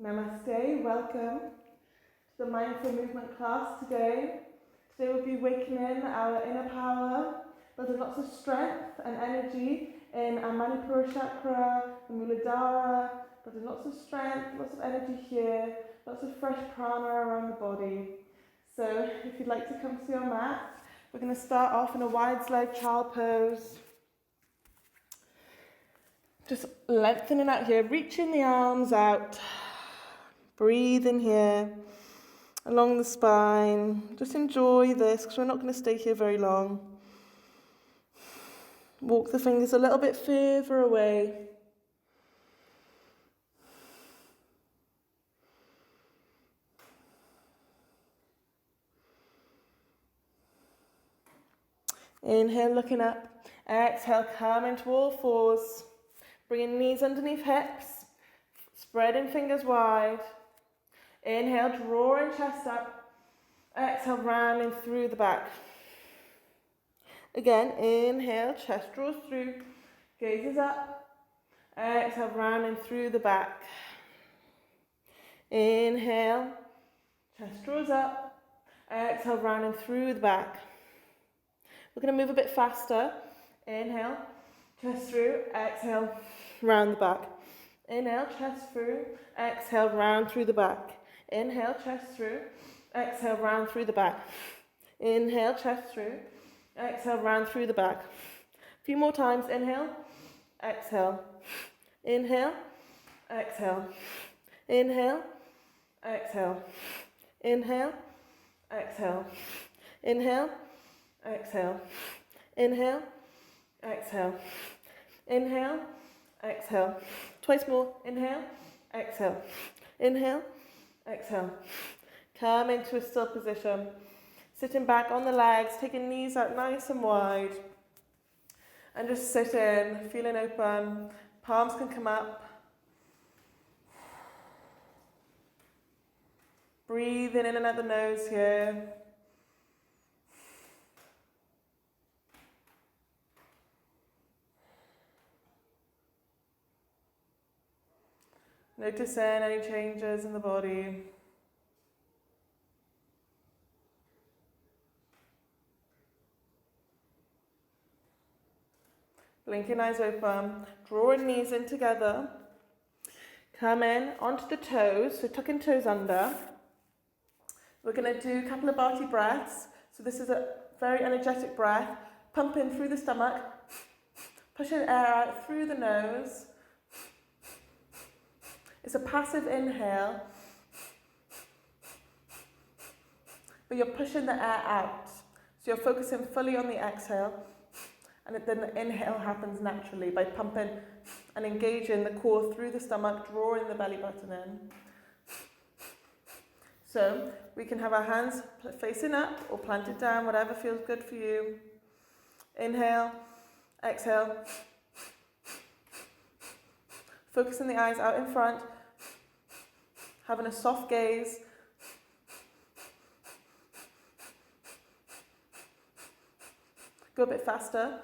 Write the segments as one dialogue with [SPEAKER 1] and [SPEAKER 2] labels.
[SPEAKER 1] Namaste, welcome to the Mindful Movement class today. Today we'll be awakening our inner power, building lots of strength and energy in our Manipura chakra, the Muladhara, building lots of strength, lots of energy here, lots of fresh prana around the body. So if you'd like to come to your mat, we're going to start off in a wide-legged child pose. Just lengthening out here, reaching the arms out. Breathe in here, along the spine. Just enjoy this because we're not going to stay here very long. Walk the fingers a little bit further away. Inhale, looking up. Exhale, come into all fours. Bringing knees underneath hips. Spreading fingers wide. Inhale, drawing chest up. Exhale, rounding through the back. Again, inhale, chest draws through. Gazes up. Exhale, rounding through the back. Inhale, chest draws up. Exhale, rounding through the back. We're going to move a bit faster. Inhale, chest through. Exhale, round the back. Inhale, chest through. Exhale, round through the back. Inhale, chest through. Exhale, round through the back. Inhale, chest through. Exhale, round through the back. A few more times. Inhale, exhale. Inhale, exhale. Inhale, exhale. Inhale, exhale. Inhale, exhale. Inhale, exhale. Inhale, exhale. Twice more. Inhale, exhale. Inhale, exhale. Come into a still position. Sitting back on the legs, taking knees out nice and wide. And just sitting, feeling open. Palms can come up. Breathing in and out the nose here. Noticing any changes in the body. Blinking eyes open, drawing knees in together. Come in onto the toes, so tucking toes under. We're going to do a couple of Bhati breaths. So this is a very energetic breath. Pumping through the stomach, pushing air out through the nose. It's a passive inhale, but you're pushing the air out. So you're focusing fully on the exhale, and then the inhale happens naturally by pumping and engaging the core through the stomach, drawing the belly button in. So we can have our hands facing up or planted down, whatever feels good for you. Inhale, exhale. Focusing the eyes out in front, having a soft gaze. Go a bit faster.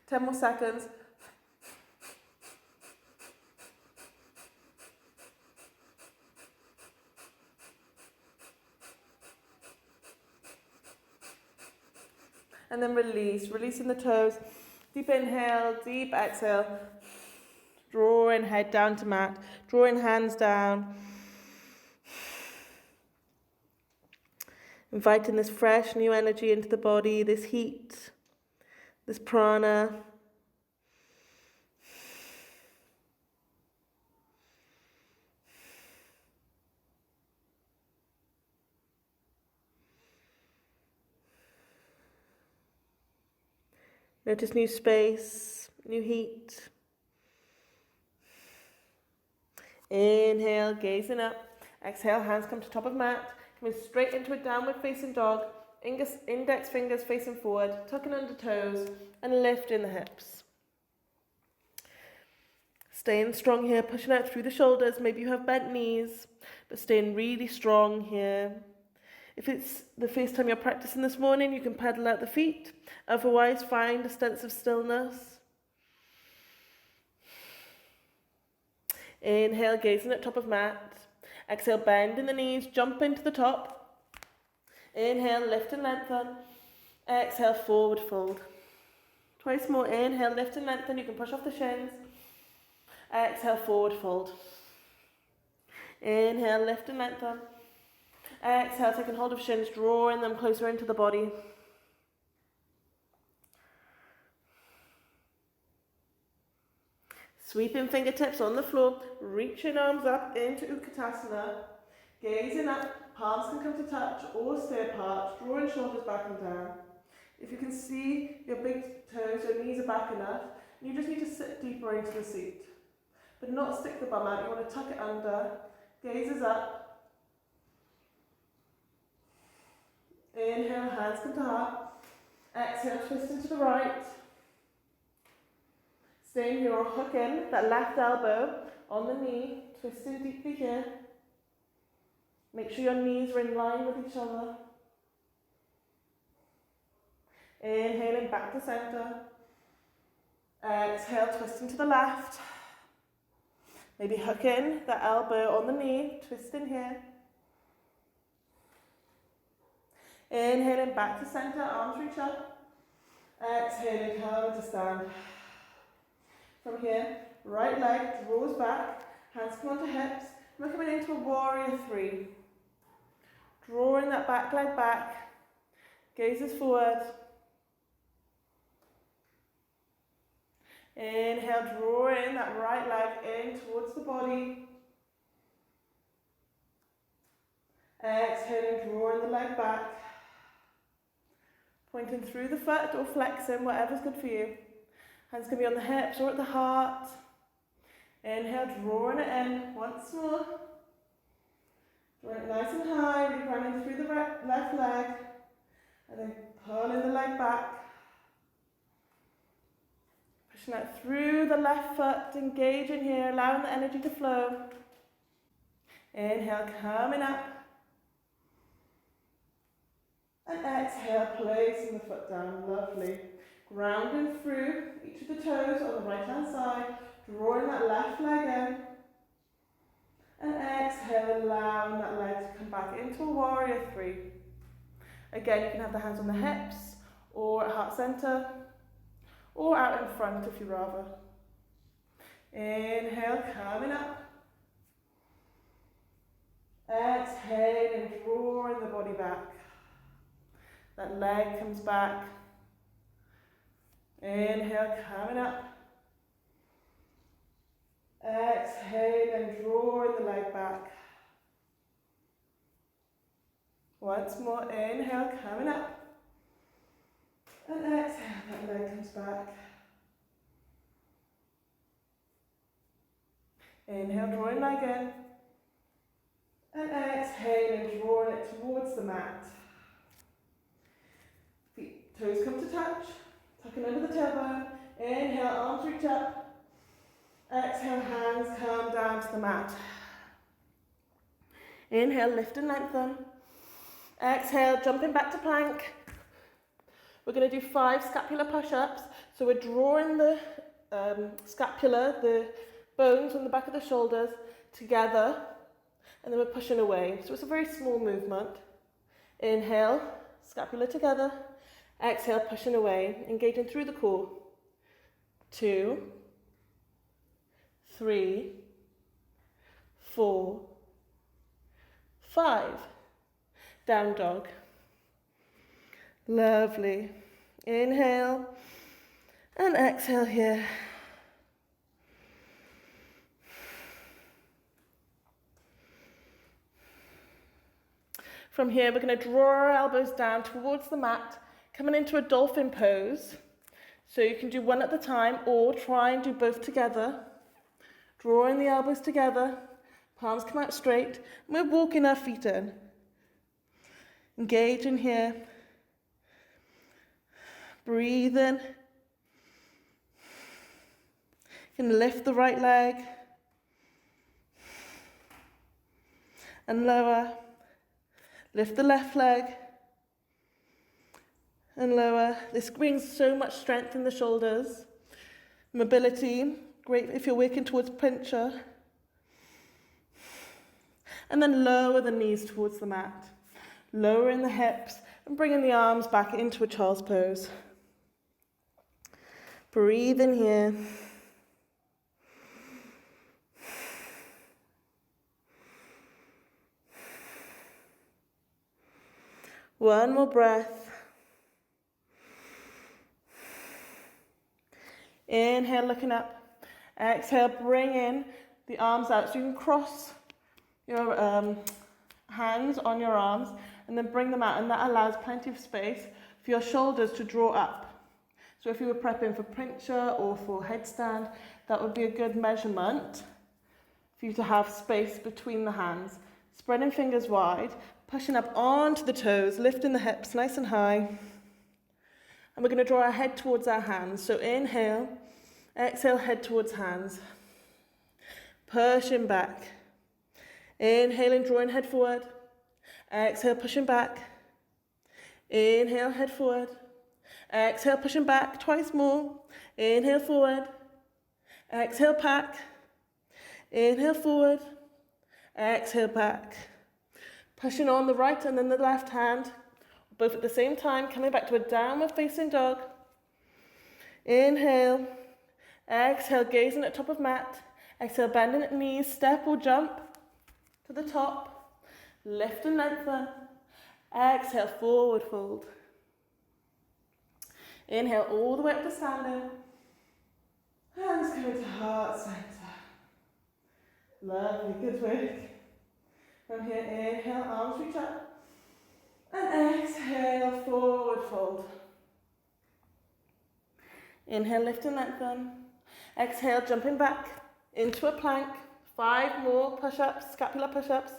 [SPEAKER 1] Ten more seconds. And then release, releasing the toes. Deep inhale, deep exhale. Drawing head down to mat, drawing hands down. Inviting this fresh new energy into the body, this heat, this prana. Notice new space, new heat. Inhale, gazing up. Exhale, hands come to top of mat. Coming straight into a downward facing dog. Index fingers facing forward, tucking under toes and lifting the hips. Staying strong here, pushing out through the shoulders. Maybe you have bent knees, but staying really strong here. If it's the first time you're practicing this morning, you can pedal out the feet. Otherwise, find a sense of stillness. Inhale, gazing at top of mat. Exhale, bend in the knees, jump into the top. Inhale, lift and lengthen. Exhale, forward fold. Twice more. Inhale, lift and lengthen. You can push off the shins. Exhale, forward fold. Inhale, lift and lengthen. Exhale, taking hold of shins, drawing them closer into the body. Sweeping fingertips on the floor, reaching arms up into Utkatasana. Gazing up, palms can come to touch or stay apart, drawing shoulders back and down. If you can see your big toes, your knees are back enough, you just need to sit deeper into the seat. But not stick the bum out, you want to tuck it under, gazes up. Inhale, hands come to heart. Exhale, twist into the right. Staying here or hook in, that left elbow on the knee, twisting deeply here. Make sure your knees are in line with each other. Inhaling back to center. Exhale, twisting to the left. Maybe hook in that elbow on the knee, twisting here. Inhaling back to center, arms reach up. Exhaling, come to stand. From here, right leg draws back, hands come onto hips. We're coming into a warrior three. Drawing that back leg back, gazes forward. Inhale, drawing that right leg in towards the body. Exhaling, drawing the leg back. Pointing through the foot or flexing, whatever's good for you. Hands can be on the hips or at the heart. Inhale, drawing it in once more. Drawing it nice and high, really running through the left leg. And then pulling the leg back. Pushing out through the left foot, engaging here, allowing the energy to flow. Inhale, coming up. And exhale, placing the foot down, lovely. Grounding through each of the toes on the right hand side, drawing that left leg in. And exhale, allowing that leg to come back into a warrior three. Again, you can have the hands on the hips, or at heart center, or out in front if you rather. Inhale, coming up. Exhaling, drawing the body back. That leg comes back. Inhale, coming up. Exhale and drawing the leg back. Once more, inhale, coming up. And exhale, that leg comes back. Inhale, drawing leg in. And exhale and drawing it towards the mat. Feet, toes come to touch. Tucking under the tailbone. Inhale, arms reach up. Exhale, hands come down to the mat. Inhale, lift and lengthen. Exhale, jumping back to plank. We're going to do 5 scapular push-ups. So we're drawing the scapula, the bones on the back of the shoulders together, and then we're pushing away. So it's a very small movement. Inhale, scapula together. Exhale, pushing away, engaging through the core. 2, 3, 4, 5. Down dog. Lovely. Inhale and exhale here. From here, we're going to draw our elbows down towards the mat, coming into a dolphin pose. So you can do one at a time or try and do both together. Drawing the elbows together, palms come out straight, and we're walking our feet in. Engaging here. Breathe in. You can lift the right leg. And lower. Lift the left leg and lower. This brings so much strength in the shoulders. Mobility, great if you're working towards pincher. And then lower the knees towards the mat. Lowering the hips and bringing the arms back into a child's pose. Breathe in here. One more breath. Inhale, looking up. Exhale, bring in the arms out. So you can cross your hands on your arms and then bring them out, and that allows plenty of space for your shoulders to draw up. So if you were prepping for pincher or for headstand, that would be a good measurement for you to have space between the hands. Spreading fingers wide, pushing up onto the toes, lifting the hips nice and high. And we're going to draw our head towards our hands. So inhale, exhale, head towards hands. Pushing back. Inhaling, drawing head forward. Exhale, pushing back. Inhale, head forward. Exhale, pushing back twice more. Inhale, forward. Exhale, back. Inhale, forward. Exhale, back. Pushing on the right and then the left hand, both at the same time, coming back to a downward facing dog. Inhale. Exhale, gazing at top of mat. Exhale, bending at knees, step or jump to the top. Lift and lengthen. Exhale, forward fold. Inhale all the way up to standing. Hands coming to heart center. Lovely, good work. From here, inhale, arms reach up. And exhale, forward fold. Inhale, lift and lengthen. Exhale, jumping back into a plank. 5 more push-ups, scapular push-ups.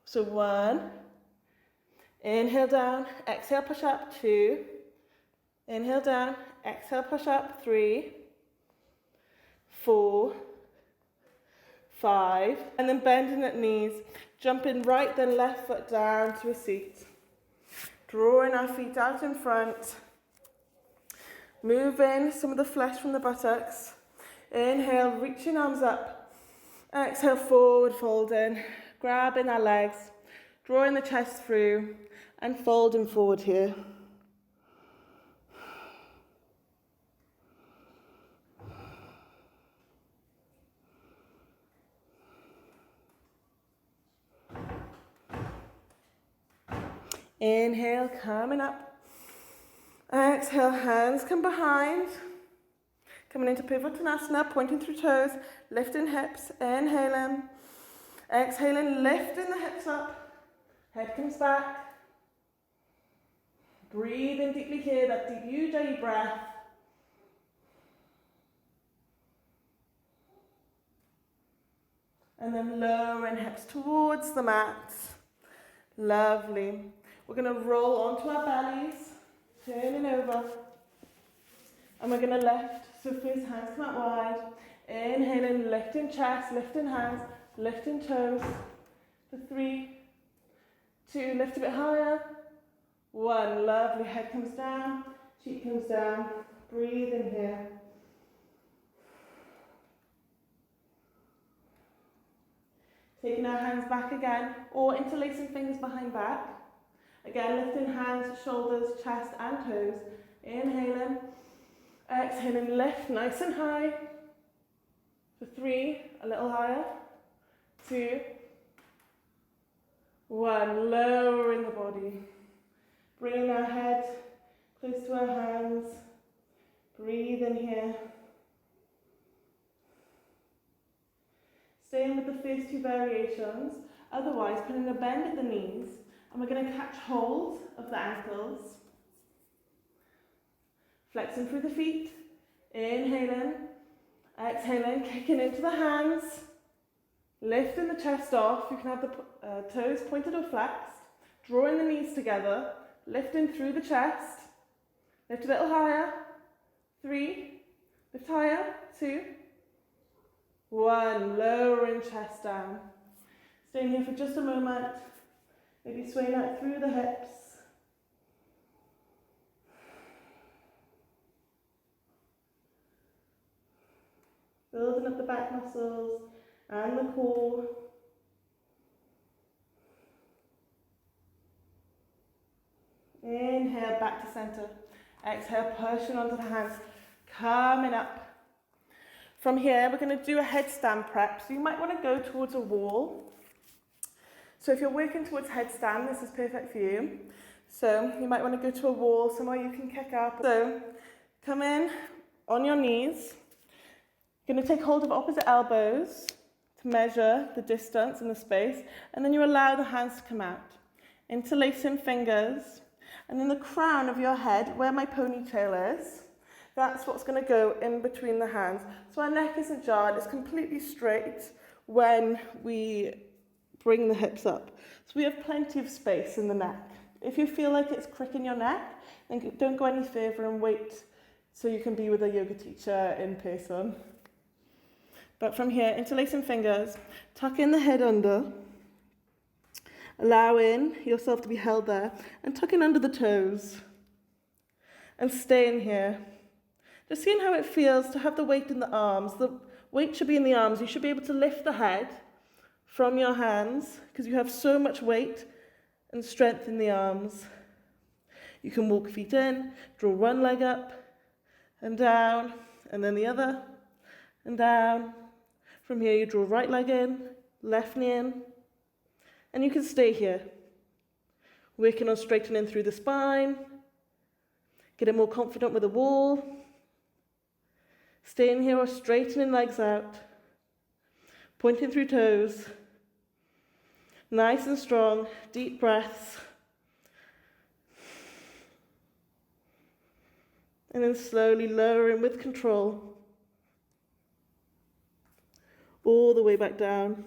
[SPEAKER 1] So 1. Inhale down, exhale, push up. 2. Inhale down, exhale, push up. 3. 4. 5. And then bending at knees. Jumping right, then left foot down to a seat. Drawing our feet out in front. Moving some of the flesh from the buttocks. Inhale, reaching arms up. Exhale, forward folding. Grabbing our legs. Drawing the chest through. And folding forward here. Inhale, coming up. Exhale, hands come behind. Coming into Pivottanasana, pointing through toes, lifting hips, inhaling. Exhaling, lifting the hips up. Head comes back. Breathing deeply here, that deep Ujjayi breath. And then lowering hips towards the mat. Lovely. We're going to roll onto our bellies, turning over. And we're going to lift. So first, hands come out wide. Inhaling, lifting chest, lifting hands, lifting toes. For 3, 2, lift a bit higher. 1, lovely. Head comes down, cheek comes down. Breathe in here. Taking our hands back again, or interlacing fingers behind back. Again, lifting hands, shoulders, chest and toes. Inhaling, exhaling, lift nice and high. For 3, a little higher. 2, 1, lowering the body. Bringing our head close to our hands. Breathe in here. Staying with the first 2 variations, otherwise putting a bend at the knees, and we're going to catch hold of the ankles. Flexing through the feet, inhaling, exhaling, kicking into the hands, lifting the chest off. You can have the toes pointed or flexed, drawing the knees together, lifting through the chest, lift a little higher, 3, lift higher, 2, 1, lowering chest down. Staying here for just a moment. Maybe swaying that through the hips. Building up the back muscles and the core. Inhale, back to center. Exhale, pushing onto the hands, coming up. From here, we're going to do a headstand prep. So you might want to go towards a wall. So if you're working towards headstand, this is perfect for you. So you might want to go to a wall, somewhere you can kick up. So come in on your knees. You're going to take hold of opposite elbows to measure the distance and the space. And then you allow the hands to come out. Interlacing fingers. And then the crown of your head, where my ponytail is, that's what's going to go in between the hands. So our neck isn't jarred, it's completely straight when we bring the hips up. So we have plenty of space in the neck. If you feel like it's cricking your neck, then don't go any further and wait so you can be with a yoga teacher in person. But from here, interlacing fingers, tuck in the head under, allowing yourself to be held there, and tuck in under the toes, and stay in here. Just seeing how it feels to have the weight in the arms. The weight should be in the arms. You should be able to lift the head from your hands because you have so much weight and strength in the arms. You can walk feet in, draw one leg up and down, and then the other, and down. From here you draw right leg in, left knee in, and you can stay here. Working on straightening through the spine, getting more confident with the wall. Staying here or straightening legs out, pointing through toes, nice and strong, deep breaths, and then slowly lowering with control, all the way back down,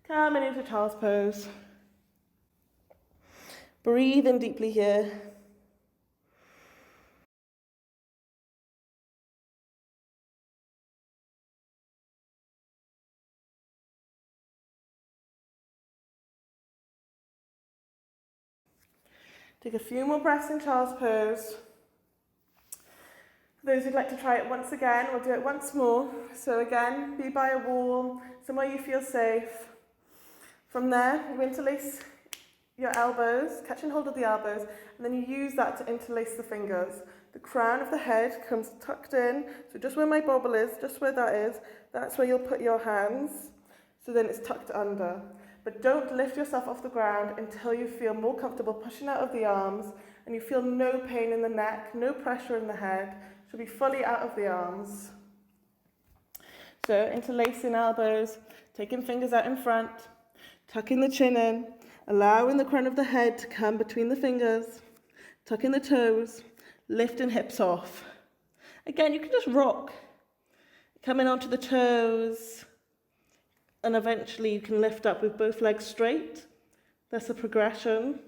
[SPEAKER 1] coming into child's pose. Breathe in deeply here. Take a few more breaths in child's pose. For those who'd like to try it once again, we'll do it once more. So again, be by a wall, somewhere you feel safe. From there, you interlace your elbows, catching hold of the elbows, and then you use that to interlace the fingers. The crown of the head comes tucked in, so just where my bobble is, just where that is, that's where you'll put your hands. So then it's tucked under. But don't lift yourself off the ground until you feel more comfortable pushing out of the arms and you feel no pain in the neck, no pressure in the head. Should be fully out of the arms. So interlacing elbows, taking fingers out in front, tucking the chin in, allowing the crown of the head to come between the fingers, tucking the toes, lifting hips off. Again, you can just rock, coming onto the toes, and eventually you can lift up with both legs straight. That's a progression.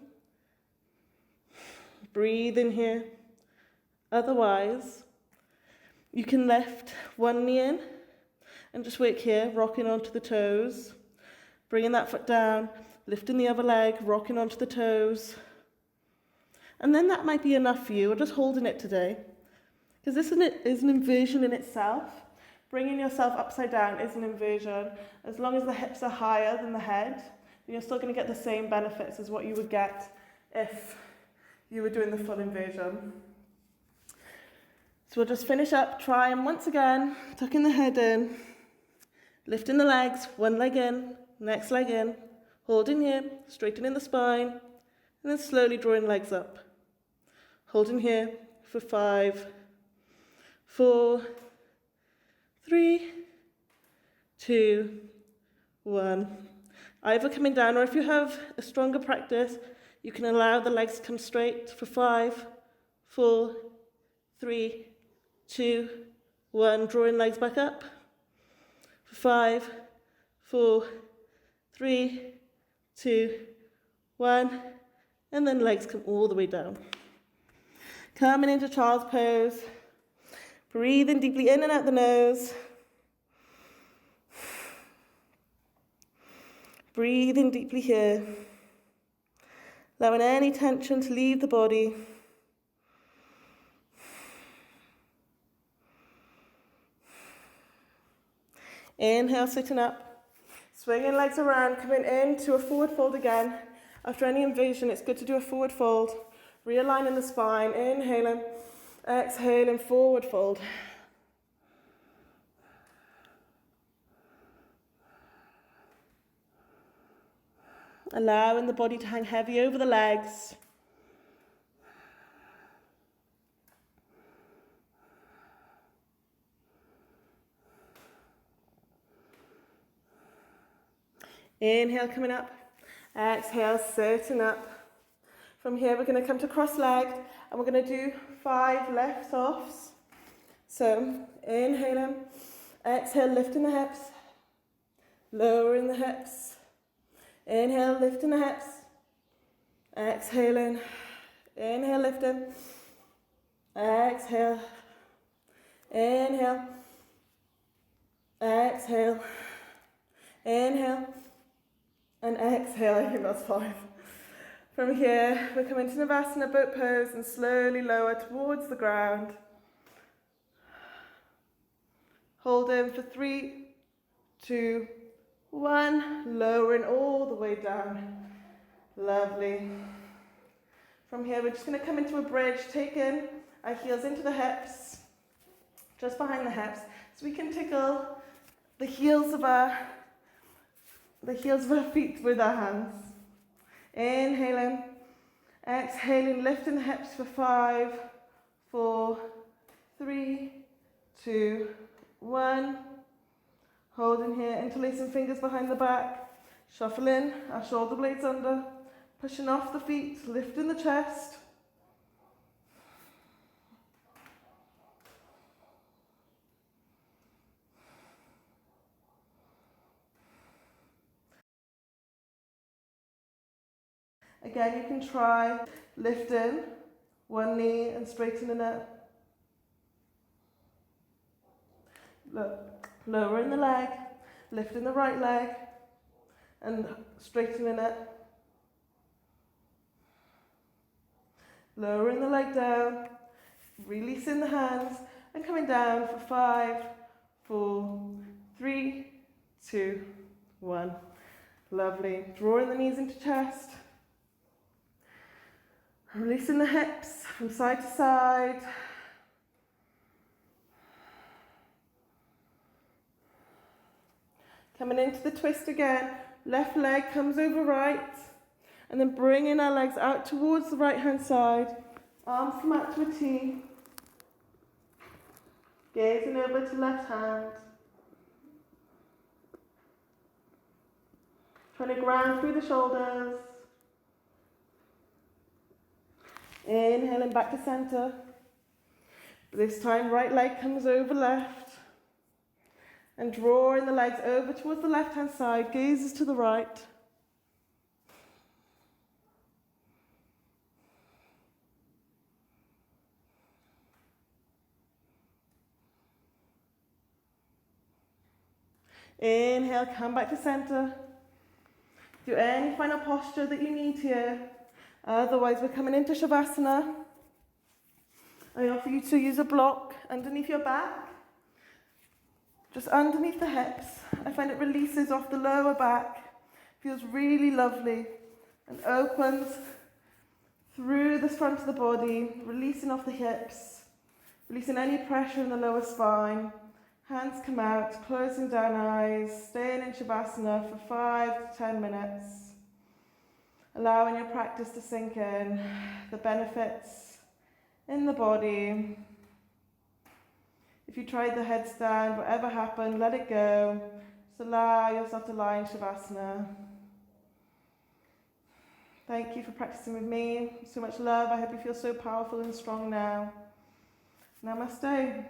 [SPEAKER 1] Breathe in here. Otherwise, you can lift one knee in and just work here, rocking onto the toes, bringing that foot down, lifting the other leg, rocking onto the toes. And then that might be enough for you, or just holding it today. Because this is an inversion in itself. Bringing yourself upside down is an inversion. As long as the hips are higher than the head, then you're still going to get the same benefits as what you would get if you were doing the full inversion. So we'll just finish up, trying once again, tucking the head in, lifting the legs, one leg in, next leg in, holding here, straightening the spine, and then slowly drawing legs up. Holding here for 5, 4, 3, 2, 1. Either coming down, or if you have a stronger practice, you can allow the legs to come straight for 5, 4, 3, 2, 1. Drawing legs back up for 5, 4, 3, 2, 1. And then legs come all the way down. Coming into child's pose. Breathing deeply in and out the nose. Breathing deeply here. Allowing any tension to leave the body. Inhale, sitting up. Swinging legs around, coming into a forward fold again. After any inversion, it's good to do a forward fold. Realigning the spine, inhaling, exhaling, forward fold. Allowing the body to hang heavy over the legs. Inhale, coming up. Exhale, sitting up. From here, we're going to come to cross-legged, and we're going to do 5 left-offs. So, inhaling, exhale, lifting the hips, lowering the hips. Inhale, lifting the hips. Exhaling. Inhale, lifting. Exhale. Inhale. Exhale. Inhale. And exhale. I think that's 5. From here, we come into Navasana, boat pose, and slowly lower towards the ground. Hold in for 3, 2, 1, lowering all the way down. Lovely. From here, we're just going to come into a bridge, taking our heels into the hips, just behind the hips, so we can tickle the heels of our feet with our hands. Inhaling, exhaling, lifting the hips for 5, 4, 3, 2, 1. Holding here, interlacing fingers behind the back, shuffling our shoulder blades under, pushing off the feet, lifting the chest. Again, you can try lifting one knee and straightening it. Lowering the leg, lifting the right leg, and straightening it. Lowering the leg down, releasing the hands, and coming down for 5, 4, 3, 2, 1. Lovely. Drawing the knees into chest. Releasing the hips from side to side. Coming into the twist again. Left leg comes over right. And then bringing our legs out towards the right hand side. Arms come out to a T. Gazing over to left hand. Trying to ground through the shoulders. Inhaling back to center. This time right leg comes over left. And drawing the legs over towards the left hand side, gazes to the right. Inhale, come back to center. Do any final posture that you need here. Otherwise, we're coming into Shavasana. I offer you to use a block underneath your back. Just underneath the hips. I find it releases off the lower back. Feels really lovely. And opens through the front of the body, releasing off the hips. Releasing any pressure in the lower spine. Hands come out, closing down eyes, staying in Shavasana for 5 to 10 minutes. Allowing your practice to sink in, the benefits in the body. If you tried the headstand, whatever happened, let it go. Just allow yourself to lie in Shavasana. Thank you for practicing with me. So much love. I hope you feel so powerful and strong now. Namaste.